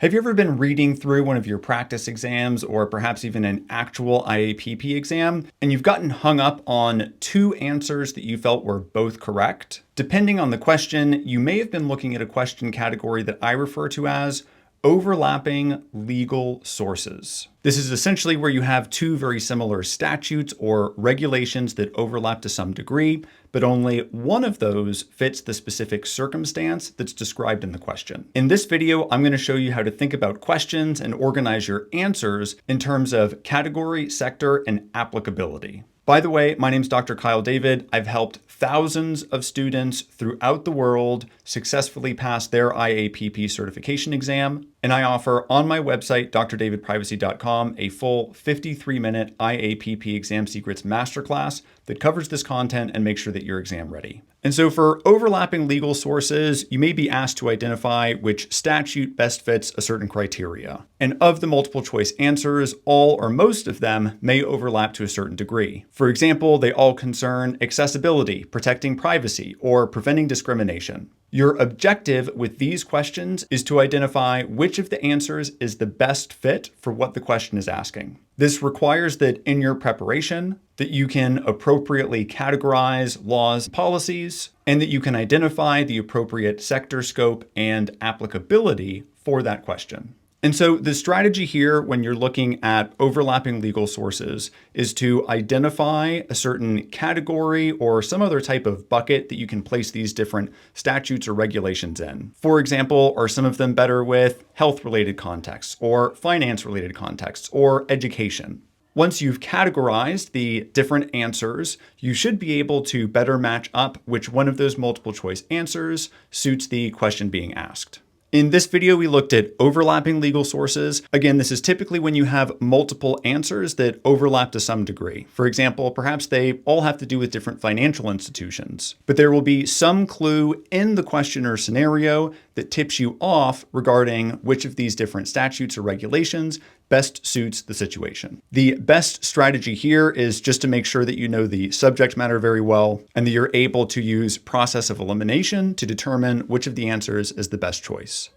Have you ever been reading through one of your practice exams or perhaps even an actual IAPP exam, and you've gotten hung up on two answers that you felt were both correct? Depending on the question, you may have been looking at a question category that I refer to as overlapping legal sources. This is essentially where you have two very similar statutes or regulations that overlap to some degree, but only one of those fits the specific circumstance that's described in the question. In this video, I'm going to show you how to think about questions and organize your answers in terms of category, sector, and applicability. By the way, my name's Dr. Kyle David. I've helped thousands of students throughout the world successfully pass their IAPP certification exam, and I offer on my website, drdavidprivacy.com, a full 53-minute IAPP Exam Secrets Masterclass that covers this content and makes sure that you're exam ready. And so for overlapping legal sources, you may be asked to identify which statute best fits a certain criteria. And of the multiple choice answers, all or most of them may overlap to a certain degree. For example, they all concern accessibility, protecting privacy, or preventing discrimination. Your objective with these questions is to identify which of the answers is the best fit for what the question is asking. This requires that in your preparation, that you can appropriately categorize laws, policies, and that you can identify the appropriate sector scope and applicability for that question. And so the strategy here when you're looking at overlapping legal sources is to identify a certain category or some other type of bucket that you can place these different statutes or regulations in. For example, are some of them better with health-related contexts or finance-related contexts or education? Once you've categorized the different answers, you should be able to better match up which one of those multiple choice answers suits the question being asked. In this video, we looked at overlapping legal sources. Again, this is typically when you have multiple answers that overlap to some degree. For example, perhaps they all have to do with different financial institutions, but there will be some clue in the question or scenario that tips you off regarding which of these different statutes or regulations best suits the situation. The best strategy here is just to make sure that you know the subject matter very well and that you're able to use process of elimination to determine which of the answers is the best choice.